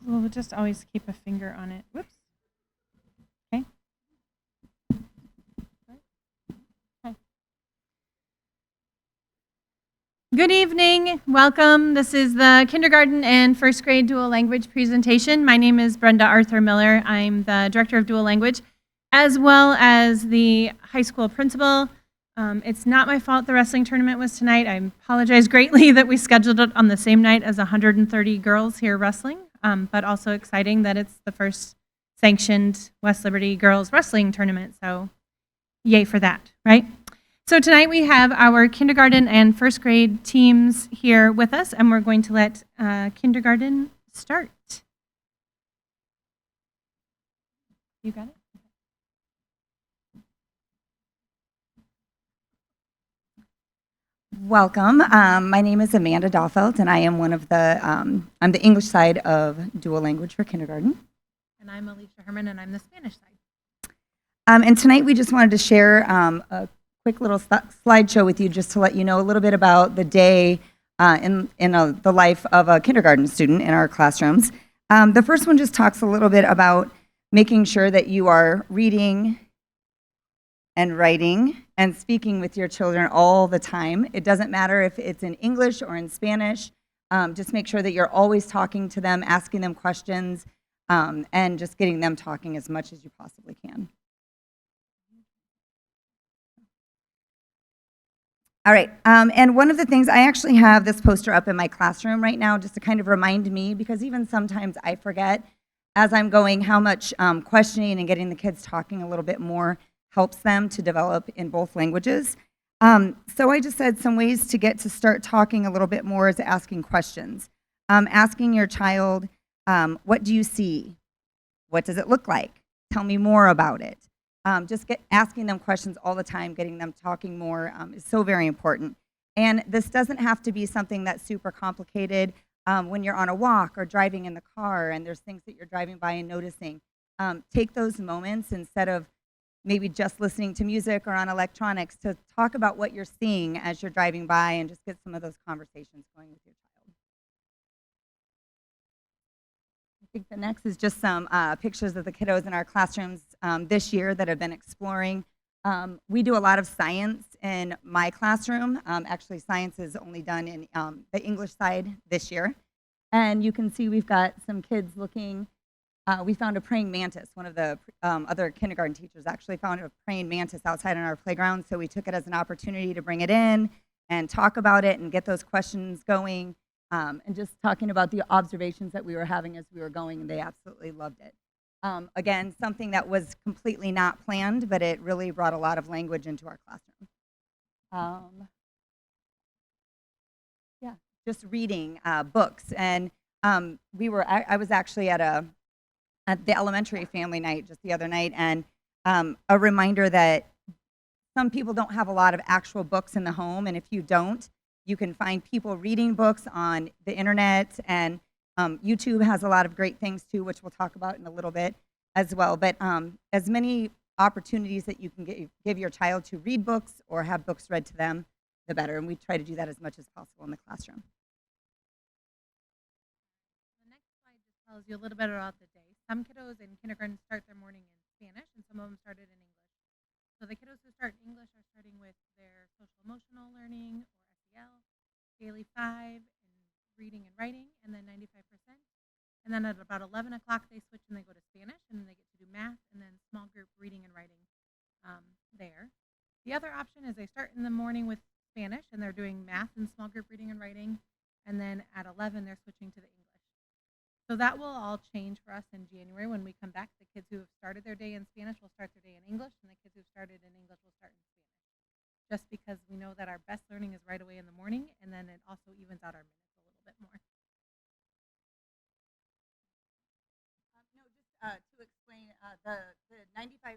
We'll just always keep a finger on it. Whoops. Okay. Hi. Good evening. Welcome. This is the kindergarten and first grade dual language presentation. My name is Brenda Arthur Miller. I'm the director of dual language as well as the high school principal. It's not my fault the wrestling tournament was tonight. I apologize greatly that we scheduled it on the same night as 130 girls here wrestling, but also exciting that it's the first sanctioned West Liberty girls wrestling tournament. So yay for that, right? So tonight we have our kindergarten and first grade teams here with us, and we're going to let kindergarten start. You got it? Welcome. My name is Amanda Dahlfeld, and I am one of the, I'm the English side of dual language for kindergarten. And I'm Alicia Herman, and I'm the Spanish side. And tonight we just wanted to share a quick little slideshow with you just to let you know a little bit about the day in the life of a kindergarten student in our classrooms. The first one just talks a little bit about making sure that you are reading and writing and speaking with your children all the time. It doesn't matter if it's in English or in Spanish. Just make sure that you're always talking to them, asking them questions, and just getting them talking as much as you possibly can. All right, and one of the things, I actually have this poster up in my classroom right now just to kind of remind me, because even sometimes I forget as I'm going how much questioning and getting the kids talking a little bit more helps them to develop in both languages. So I just said some ways to get to start talking a little bit more is asking questions. Asking your child, what do you see? What does it look like? Tell me more about it. Just asking them questions all the time, getting them talking more is so very important. And this doesn't have to be something that's super complicated when you're on a walk or driving in the car and there's things that you're driving by and noticing. Take those moments instead of maybe just listening to music or on electronics to talk about what you're seeing as you're driving by and just get some of those conversations going with your child. I think the next is just some pictures of the kiddos in our classrooms this year that have been exploring. We do a lot of science in my classroom. Actually, science is only done in the English side this year. And you can see we've got some kids looking. We found a praying mantis. One of the other kindergarten teachers actually found a praying mantis outside on our playground, so we took it as an opportunity to bring it in and talk about it and get those questions going, and just talking about the observations that we were having as we were going, and they absolutely loved it. Again, something that was completely not planned, but it really brought a lot of language into our classroom. Yeah, just reading books, and I was actually at the elementary family night just the other night, and a reminder that some people don't have a lot of actual books in the home, and if you don't, you can find people reading books on the internet, and YouTube has a lot of great things too, which we'll talk about in a little bit as well. But as many opportunities that you can give your child to read books or have books read to them, the better, and we try to do that as much as possible in the classroom. The next slide just tells you a little bit about the day. Some kiddos in kindergarten start their morning in Spanish, and some of them started in English. So the kiddos who start in English are starting with their social emotional learning or SEL, Daily 5, and reading and writing, and then 95%. And then at about 11 o'clock, they switch and they go to Spanish, and then they get to do math, and then small group reading and writing there. The other option is they start in the morning with Spanish, and they're doing math and small group reading and writing, and then at 11, they're switching to the English. So that will all change for us in January when we come back. The kids who have started their day in Spanish will start their day in English, and the kids who started in English will start in Spanish. Just because we know that our best learning is right away in the morning, and then it also evens out our minutes a little bit more. No, just to explain, the 95%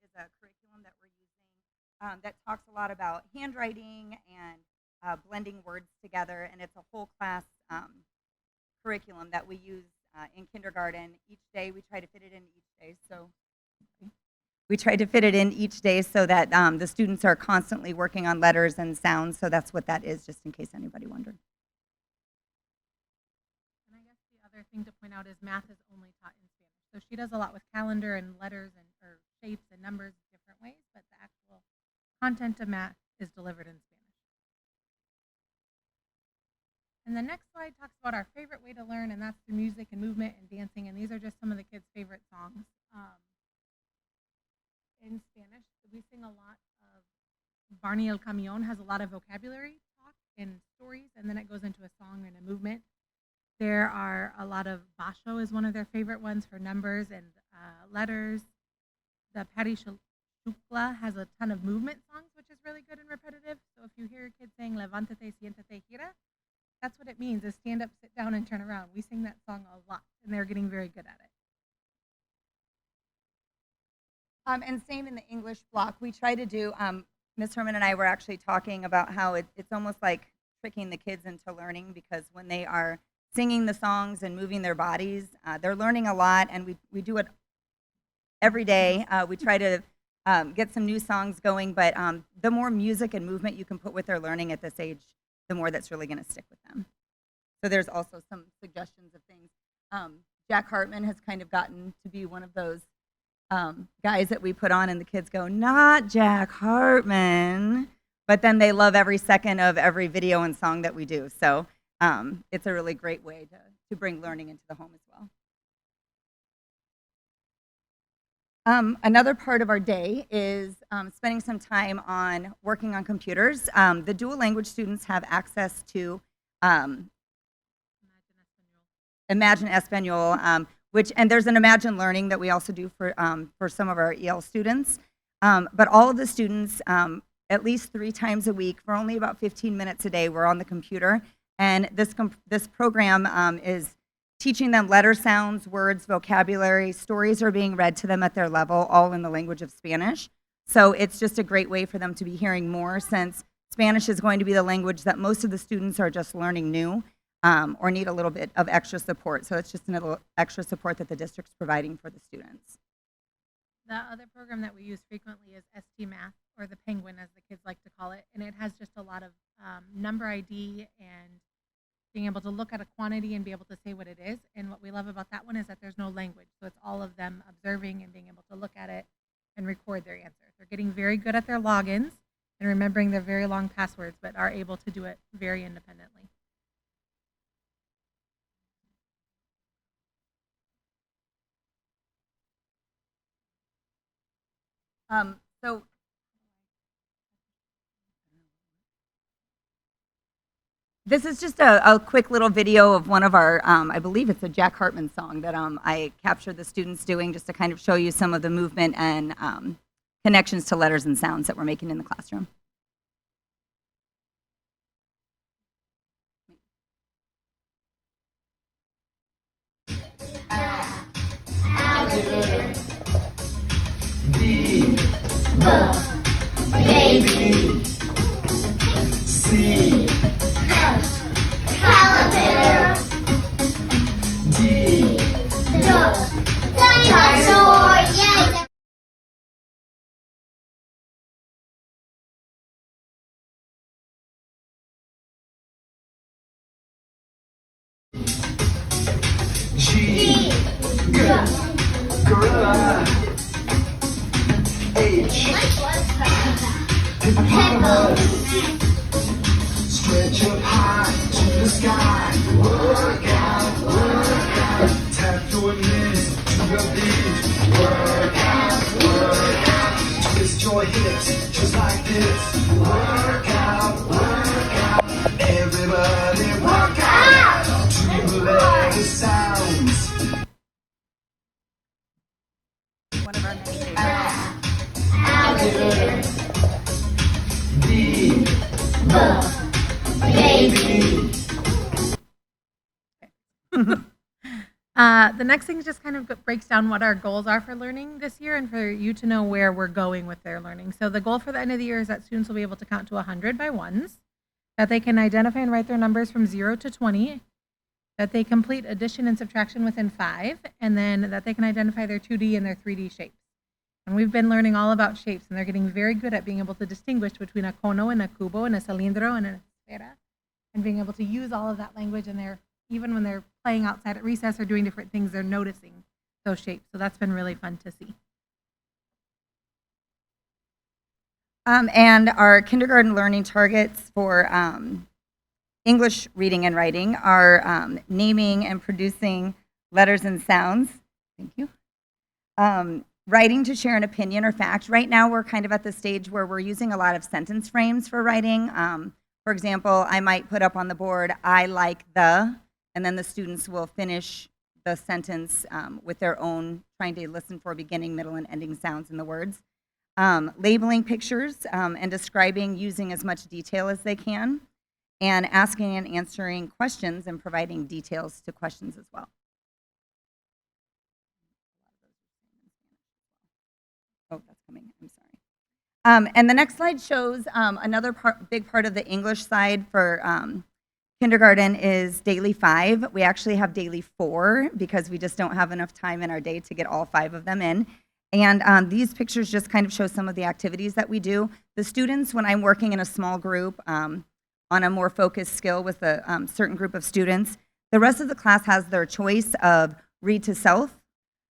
is a curriculum that we're using that talks a lot about handwriting and blending words together, and it's a whole class curriculum that we use in kindergarten. Each day we try to fit it in each day. So we try to fit it in each day so that the students are constantly working on letters and sounds. So that's what that is, just in case anybody wondered. And I guess the other thing to point out is math is only taught in Spanish. So she does a lot with calendar and letters and or shapes and numbers different ways, but the actual content of math is delivered in Spanish. And the next slide talks about our favorite way to learn, and that's through music and movement and dancing. And these are just some of the kids' favorite songs. In Spanish, we sing a lot of Barney El Camion has a lot of vocabulary talk and stories, and then it goes into a song and a movement. There are a lot of Basho is one of their favorite ones for numbers and letters. The Patti Shukla has a ton of movement songs, which is really good and repetitive. So if you hear kids saying Levántate, siéntate, gira, that's what it means is stand up, sit down, and turn around. We sing that song a lot, and they're getting very good at it. And same in the English block. We try to do, Ms. Herman and I were actually talking about how it's almost like tricking the kids into learning, because when they are singing the songs and moving their bodies, they're learning a lot, and we do it every day. We try to get some new songs going, but the more music and movement you can put with their learning at this age, the more that's really going to stick with them. So there's also some suggestions of things. Jack Hartman has kind of gotten to be one of those guys that we put on, and the kids go, not Jack Hartman, but then they love every second of every video and song that we do. So it's a really great way to bring learning into the home as well. Another part of our day is spending some time on working on computers. The dual language students have access to Imagine Espanol, and there's an Imagine Learning that we also do for some of our EL students. But all of the students, at least 3 times a week, for only about 15 minutes a day, we're on the computer. And this program is teaching them letter sounds, words, vocabulary. Stories are being read to them at their level, all in the language of Spanish. So it's just a great way for them to be hearing more, since Spanish is going to be the language that most of the students are just learning new or need a little bit of extra support. So it's just a little extra support that the district's providing for the students. The other program that we use frequently is ST Math, or the Penguin, as the kids like to call it. And it has just a lot of number ID and being able to look at a quantity and be able to say what it is. And what we love about that one is that there's no language. So it's all of them observing and being able to look at it and record their answers. They're getting very good at their logins and remembering their very long passwords, but are able to do it very independently. So this is just a quick little video of one of our, I believe it's a Jack Hartman song that I captured the students doing, just to kind of show you some of the movement and connections to letters and sounds that we're making in the classroom. D, baby, C, caterpillar, D, dinosaur, yeah. G, gorilla, H, hippopotamus, stretch up high to the sky, work out, tap your knees to your beat, work out, twist your hips just like this, work out, everybody work out, to the letter sounds. One of our many favorites. Alligator, D, baby. The next thing just kind of breaks down what our goals are for learning this year and for you to know where we're going with their learning. So the goal for the end of the year is that students will be able to count to 100 by ones, that they can identify and write their numbers from 0 to 20, that they complete addition and subtraction within 5, and then that they can identify their 2D and their 3D shapes. And we've been learning all about shapes, and they're getting very good at being able to distinguish between a cono and a cubo and a cilindro and a esfera, and being able to use all of that language in their even when they're playing outside at recess or doing different things, they're noticing those shapes. So that's been really fun to see. And our kindergarten learning targets for English reading and writing are naming and producing letters and sounds. Thank you. Writing to share an opinion or fact. Right now, we're kind of at the stage where we're using a lot of sentence frames for writing. For example, I might put up on the board, I like the, and then the students will finish the sentence with their own, trying to listen for beginning, middle, and ending sounds in the words. Labeling pictures and describing using as much detail as they can, and asking and answering questions and providing details to questions as well. Oh, that's coming. I'm sorry. And the next slide shows another big part of the English side for kindergarten is daily 5. We actually have daily 4 because we just don't have enough time in our day to get all 5 of them in. And these pictures just kind of show some of the activities that we do. The students, when I'm working in a small group on a more focused skill with a certain group of students, the rest of the class has their choice of read to self,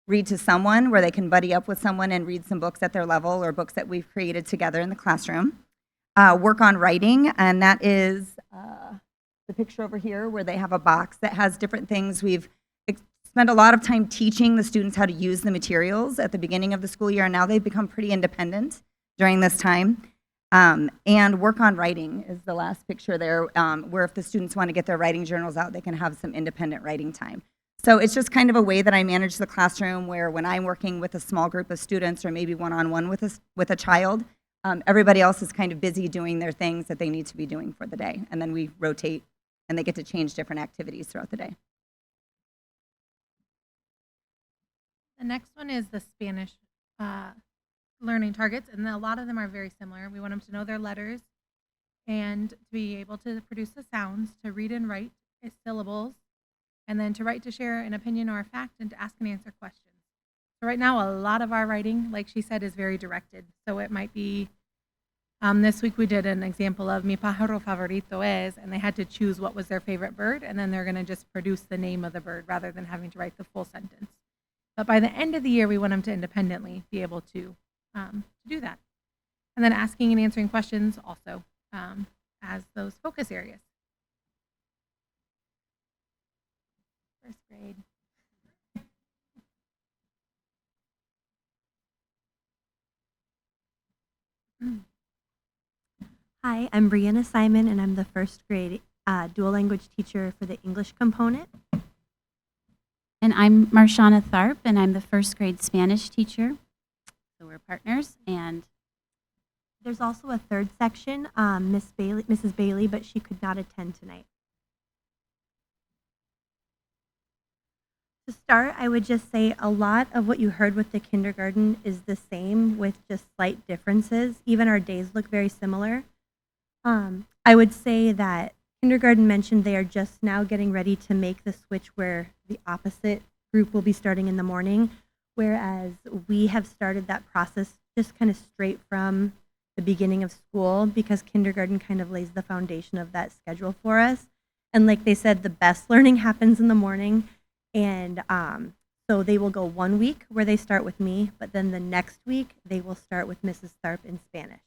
read to someone, where they can buddy up with someone and read some books at their level or books that we've created together in the classroom. Work on writing, and that is the picture over here where they have a box that has different things. We've spent a lot of time teaching the students how to use the materials at the beginning of the school year, and now they've become pretty independent during this time. And work on writing is the last picture there, where if the students want to get their writing journals out, they can have some independent writing time. So it's just kind of a way that I manage the classroom, where when I'm working with a small group of students or maybe one-on-one with a child, everybody else is kind of busy doing their things that they need to be doing for the day. And then we rotate, and they get to change different activities throughout the day. The next one is the Spanish learning targets, and a lot of them are very similar. We want them to know their letters and to be able to produce the sounds, to read and write syllables, and then to write to share an opinion or a fact, and to ask and answer questions. So right now, a lot of our writing, like she said, is very directed. So it might be, this week we did an example of mi pájaro favorito es, and they had to choose what was their favorite bird, and then they're going to just produce the name of the bird rather than having to write the full sentence. But by the end of the year, we want them to independently be able to do that. And then asking and answering questions also as those focus areas. First grade. Hi, I'm Brianna Simon, and I'm the first grade dual language teacher for the English component. And I'm Marshana Tharp, and I'm the first grade Spanish teacher. So we're partners, and There's also a third section, Mrs. Bailey, but she could not attend tonight. To start, I would just say a lot of what you heard with the kindergarten is the same with just slight differences. Even our days look very similar. I would say that kindergarten mentioned they are just now getting ready to make the switch where the opposite group will be starting in the morning, whereas we have started that process just kind of straight from the beginning of school, because kindergarten kind of lays the foundation of that schedule for us. And like they said, the best learning happens in the morning. And so they will go 1 week where they start with me, but then the next week they will start with Mrs. Tharp in Spanish.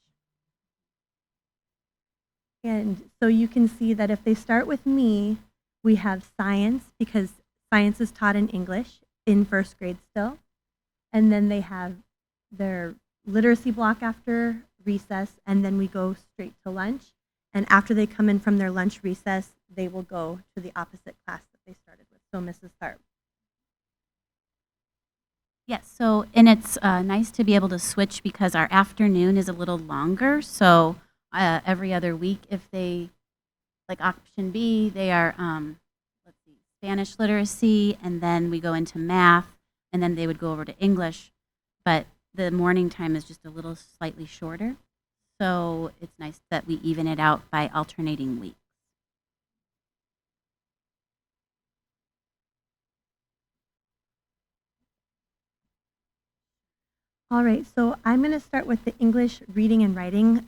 And so you can see that if they start with me, we have science, because science is taught in English in first grade still. And then they have their literacy block after recess, and then we go straight to lunch. And after they come in from their lunch recess, they will go to the opposite class that they started with. So Mrs. Tharp. yes, so, and it's nice to be able to switch because our afternoon is a little longer. So every other week, if they, like option B, they are, let's see, Spanish literacy, and then we go into math, and then they would go over to English. But the morning time is just a little slightly shorter. So it's nice that we even it out by alternating weeks. All right, so I'm going to start with the English reading and writing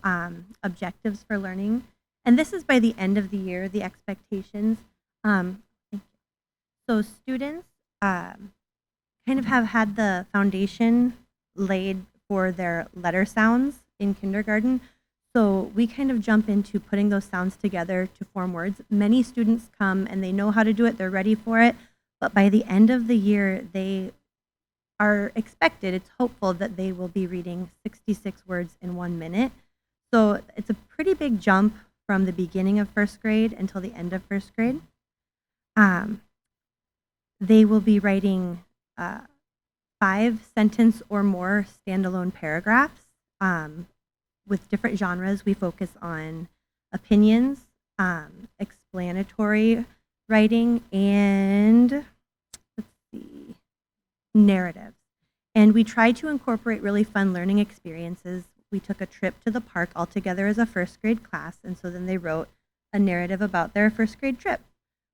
objectives for learning. And this is by the end of the year, the expectations. Thank you. So students kind of have had the foundation laid for their letter sounds in kindergarten. So we kind of jump into putting those sounds together to form words. Many students come and they know how to do it, they're ready for it, but by the end of the year, they are expected, it's hopeful that they will be reading 66 words in 1 minute. So it's a pretty big jump from the beginning of first grade until the end of first grade. They will be writing 5-sentence or more standalone paragraphs. With different genres, we focus on opinions, explanatory writing, and let's see, narratives. And we try to incorporate really fun learning experiences. We took a trip to the park all together as a first grade class, and so then they wrote a narrative about their first grade trip.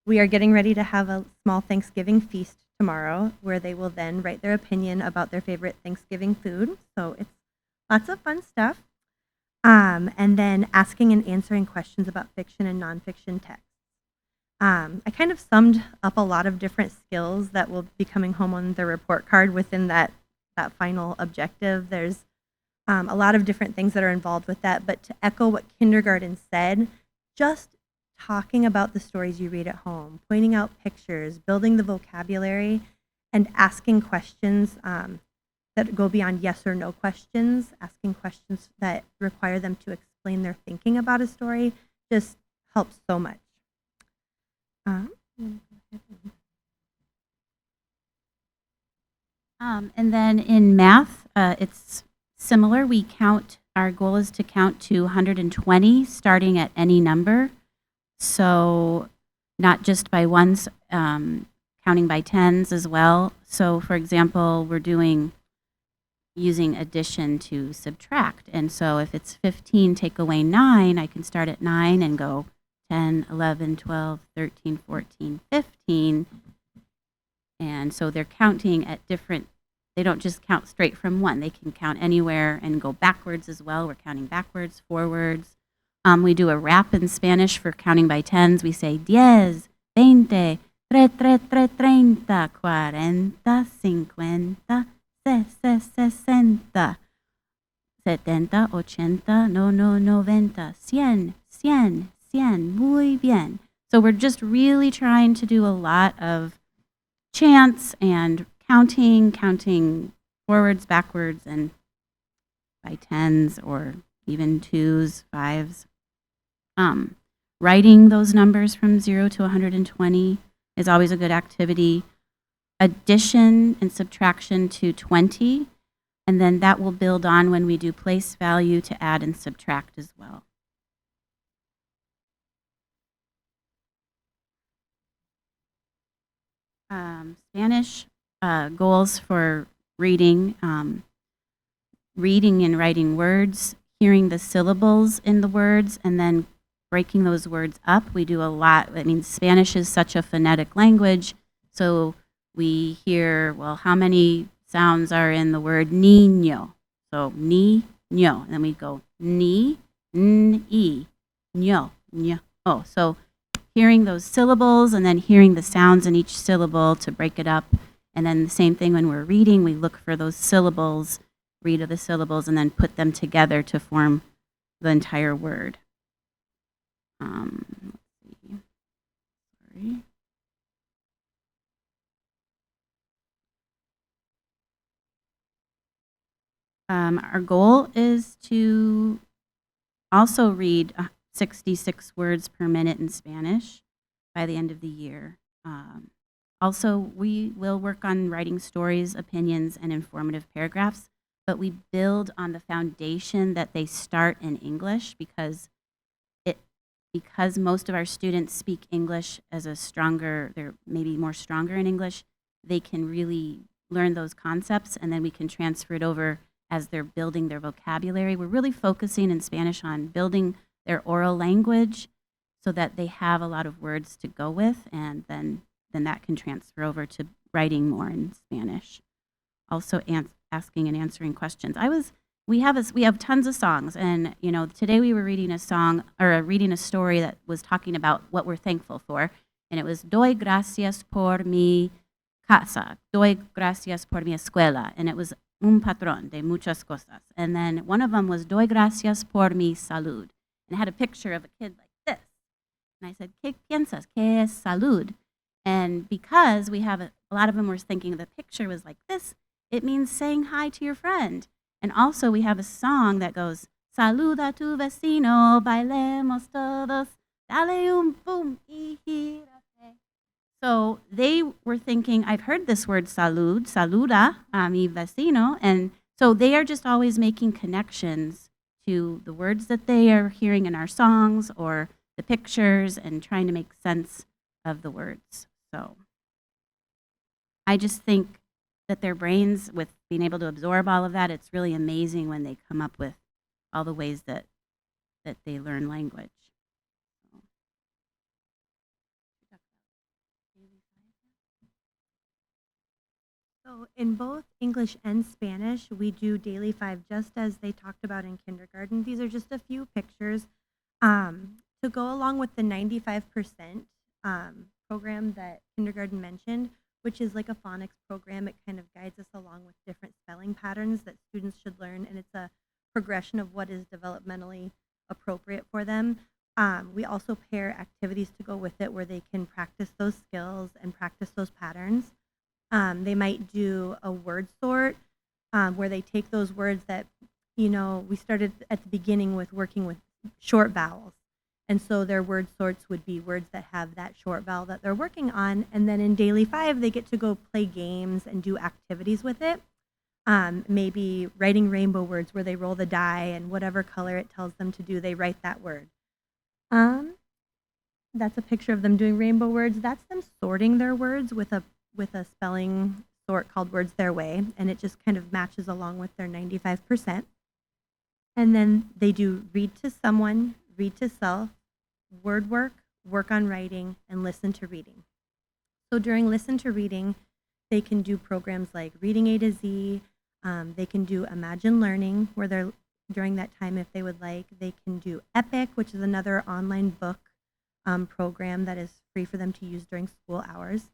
We are getting ready to have a small Thanksgiving feast tomorrow where they will then write their opinion about their favorite Thanksgiving food. So it's lots of fun stuff. And then asking and answering questions about fiction and nonfiction texts. I kind of summed up a lot of different skills that will be coming home on the report card within that final objective. There's a lot of different things that are involved with that, but to echo what kindergarten said, just talking about the stories you read at home, pointing out pictures, building the vocabulary, and asking questions that go beyond yes or no questions, asking questions that require them to explain their thinking about a story just helps so much. And then in math, it's similar. Our goal is to count to 120 starting at any number. So not just by ones, counting by tens as well. So for example, we're using addition to subtract. And so if it's 15, take away 9, I can start at 9 and go 10, 11, 12, 13, 14, 15. And so they're counting at different, they don't just count straight from 1. They can count anywhere and go backwards as well. We're counting backwards, forwards. We do a rap in Spanish for counting by tens. We say 10, 20, 30, 40, 50, 60, 70, 80, 90, 100, muy bien. So we're just really trying to do a lot of chants and counting forwards, backwards, and by tens or even 2s, 5s. Writing those numbers from 0 to 120 is always a good activity. Addition and subtraction to 20, and then that will build on when we do place value to add and subtract as well. Spanish goals for reading, reading and writing words, hearing the syllables in the words, and then breaking those words up. We do a lot. I mean, Spanish is such a phonetic language, so we hear, well, how many sounds are in the word niño? So niño, and then we go ni, n-e, ño, ño. Oh, so hearing those syllables and then hearing the sounds in each syllable to break it up. And then the same thing when we're reading, we look for those syllables, read the syllables, and then put them together to form the entire word. Let's see. Sorry. Our goal is to also read 66 words per minute in Spanish by the end of the year. Also, we will work on writing stories, opinions, and informative paragraphs, but we build on the foundation that they start in English because most of our students speak English as they're maybe more stronger in English, they can really learn those concepts, and then we can transfer it over as they're building their vocabulary. We're really focusing in Spanish on building their oral language so that they have a lot of words to go with, and then that can transfer over to writing more in Spanish. Also asking and answering questions. We have tons of songs, and today we were reading a song or reading a story that was talking about what we're thankful for, and it was doy gracias por mi casa, doy gracias por mi escuela, and it was un patrón de muchas cosas. And then one of them was doy gracias por mi salud, and it had a picture of a kid like this. And I said, ¿Qué piensas? ¿Qué es salud? And because we have a lot of them were thinking the picture was like this, it means saying hi to your friend. And also we have a song that goes, Saluda a tu vecino, bailemos todos, dale un boom y gírate. So they were thinking, I've heard this word salud, saluda a mi vecino. And so they are just always making connections to the words that they are hearing in our songs or the pictures and trying to make sense of the words. So I just think that their brains, with being able to absorb all of that, it's really amazing when they come up with all the ways that they learn language. So in both English and Spanish, we do Daily 5 just as they talked about in kindergarten. These are just a few pictures to go along with the 95% program that kindergarten mentioned, which is like a phonics program. It kind of guides us along with different spelling patterns that students should learn, and it's a progression of what is developmentally appropriate for them. We also pair activities to go with it where they can practice those skills and practice those patterns. They might do a word sort where they take those words that, we started at the beginning with working with short vowels. And so their word sorts would be words that have that short vowel that they're working on. And then in Daily 5, they get to go play games and do activities with it. Maybe writing rainbow words where they roll the die and whatever color it tells them to do, they write that word. That's a picture of them doing rainbow words. That's them sorting their words with a spelling sort called Words Their Way, and it just kind of matches along with their 95%. And then they do read to someone, read to self, word work, work on writing, and listen to reading. So during listen to reading, they can do programs like Reading A to Z. They can do Imagine Learning, where they're, during that time, if they would like, they can do Epic, which is another online book program that is free for them to use during school hours.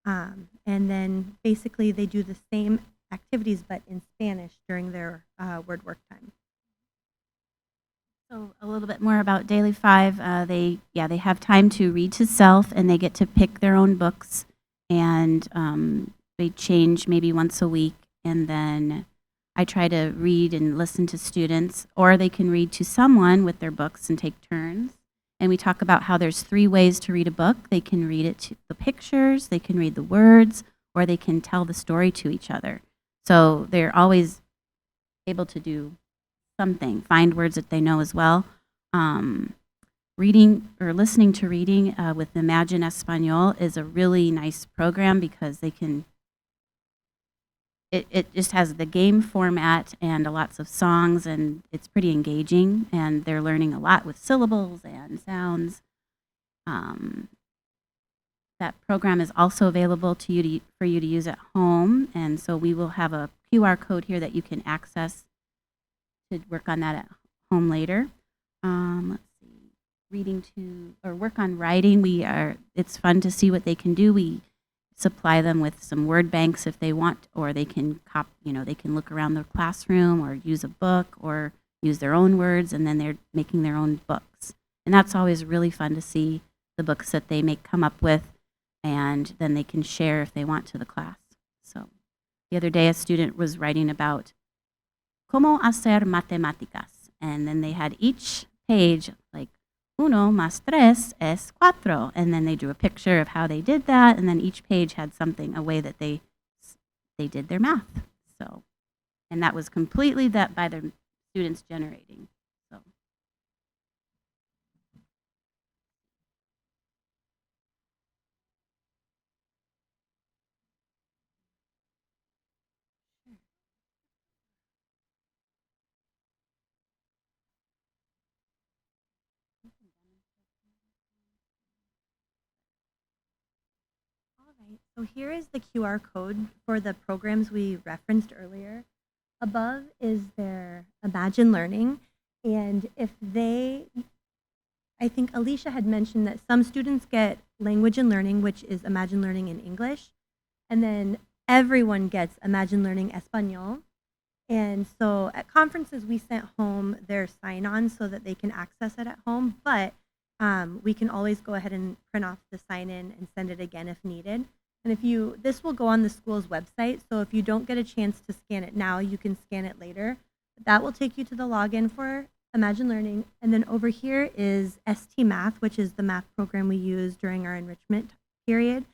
And then basically they do the same activities but in Spanish during their word work time. So a little bit more about Daily 5. They have time to read to self, and they get to pick their own books, and they change maybe once a week. And then I try to read and listen to students, or they can read to someone with their books and take turns. And we talk about how there's 3 ways to read a book. They can read it to the pictures, they can read the words, or they can tell the story to each other. So they're always able to do something, find words that they know as well. Reading or listening to reading with Imagine Español is a really nice program because they can, it just has the game format and lots of songs, and it's pretty engaging, and they're learning a lot with syllables and sounds. That program is also available to you for you to use at home, and so we will have a QR code here that you can access to work on that at home later. Let's see, reading to or work on writing. It's fun to see what they can do. We supply them with some word banks if they want, or they can they can look around their classroom or use a book or use their own words, and then they're making their own books. And that's always really fun to see the books that they come up with, and then they can share if they want to the class. So the other day a student was writing about cómo hacer matemáticas, and then they had each page like uno más tres es cuatro, and then they drew a picture of how they did that, and then each page had something, a way that they did their math. So, and that was completely that by the students generating. So. All right, so here is the QR code for the programs we referenced earlier. Above is their Imagine Learning, and if they I think Alicia had mentioned that some students get language and learning, which is Imagine Learning in English, and then everyone gets Imagine Learning Espanol. And so at conferences, we sent home their sign-on so that they can access it at home, but we can always go ahead and print off the sign-in and send it again if needed. And this will go on the school's website, so if you don't get a chance to scan it now, you can scan it later. That will take you to the login for Imagine Learning. And then over here is ST Math, which is the math program we use during our enrichment period.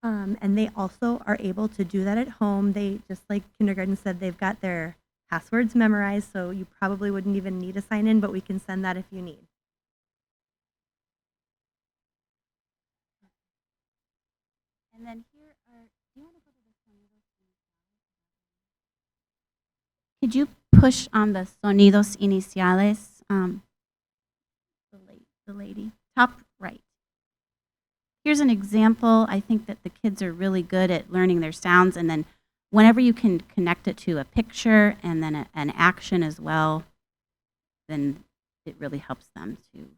And they also are able to do that at home. They, just like kindergarten said, they've got their passwords memorized, so you probably wouldn't even need a sign in, but we can send that if you need. And then here are, do you want to go to the sonidos iniciales? Could you push on the sonidos iniciales? The lady, top right. Here's an example. I think that the kids are really good at learning their sounds, and then whenever you can connect it to a picture and then an action as well, then it really helps them to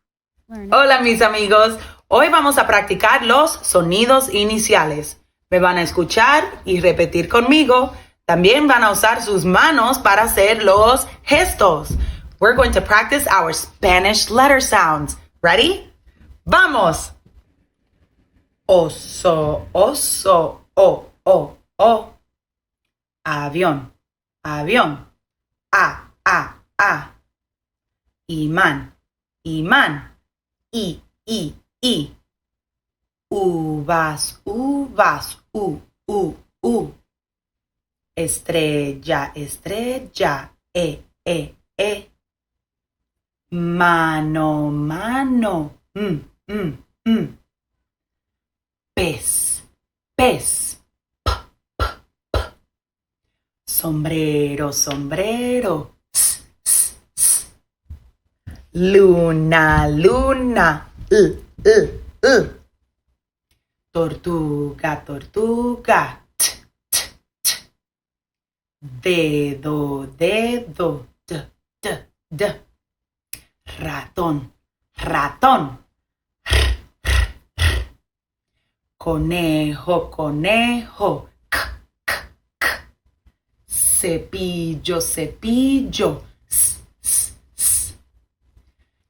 learn. Hola mis amigos, hoy vamos a practicar los sonidos iniciales. Me van a escuchar y repetir conmigo. También van a usar sus manos para hacer los gestos. We're going to practice our Spanish letter sounds. Ready? Vamos! Oso, oso, o, o, o. Avión, avión. A. Imán, imán. I. Uvas, uvas, u. Estrella, estrella, e. Mano, mano, Pez, pez, p. Sombrero, sombrero, s. Luna, luna, l. Tortuga, tortuga, t. Dedo, dedo, d. Ratón, ratón. Conejo, conejo, k. Cepillo, cepillo, s.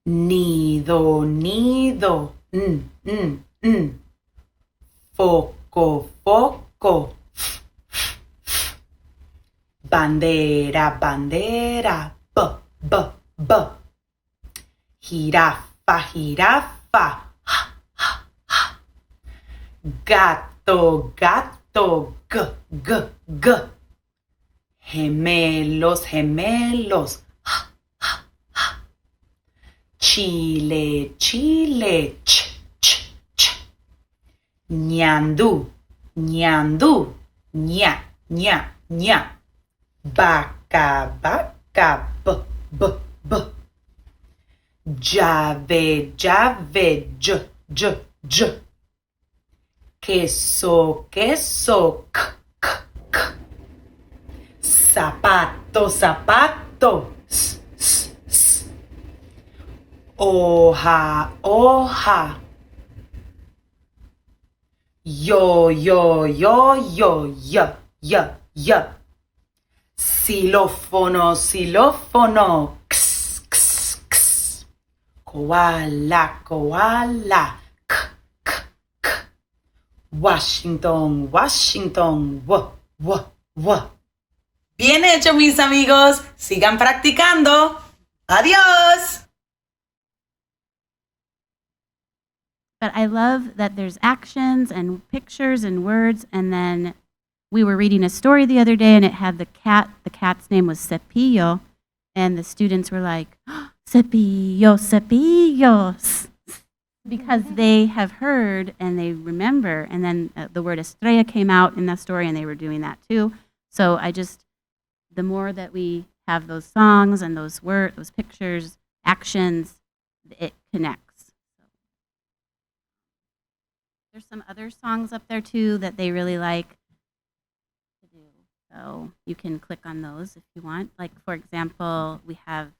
Nido, nido, n. Foco, foco, f. Bandera, bandera, b. Jirafa, jirafa, gato, gato, g. Gemelos, gemelos, chile, chile, ch. Ñandú, ñandú, ña. Vaca, vaca, b. Llave, llave, j. Queso, queso, k. Zapato, zapato, s. Hoja, hoja. Yo, y. Xilófono, xilófono, x. Koala, koala, k. Washington, Washington, w. Bien hecho, mis amigos. Sigan practicando. Adiós. But I love that there's actions and pictures and words. And then we were reading a story the other day, and it had the cat. The cat's name was Cepillo. And the students were like, oh, Cepillo, cepillos. Because they have heard and they remember. And then the word estrella came out in that story, and they were doing that too. So the more that we have those songs and those words, those pictures, actions, it connects. There's some other songs up there too that they really like to do. So you can click on those if you want. Like, for example, we have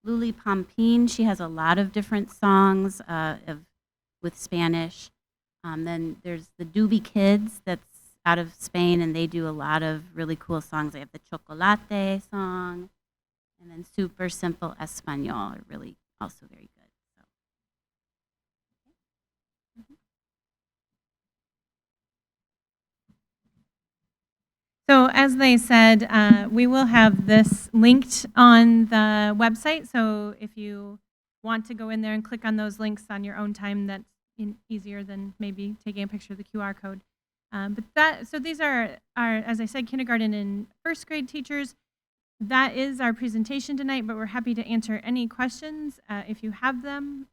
Luli Pompin, she has a lot of different songs with Spanish. Then there's the Doobie Kids that's out of Spain, and they do a lot of really cool songs. They have the Chocolate song, and then Super Simple Espanol are really also very good. So as they said, we will have this linked on the website. So if you want to go in there and click on those links on your own time, that's easier than maybe taking a picture of the QR code. So these are, as I said, kindergarten and first grade teachers. That is our presentation tonight, but we're happy to answer any questions if you have them.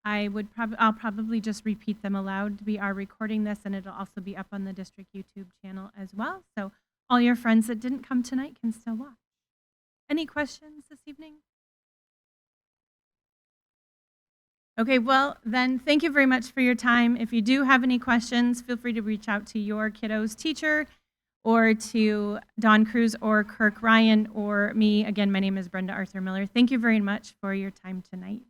I'll probably just repeat them aloud. We are recording this, and it'll also be up on the district YouTube channel as well. So all your friends that didn't come tonight can still watch. Any questions this evening? Okay, well, then thank you very much for your time. If you do have any questions, feel free to reach out to your kiddo's teacher or to Don Cruz or Kirk Ryan or me. Again, my name is Brenda Arthur Miller. Thank you very much for your time tonight.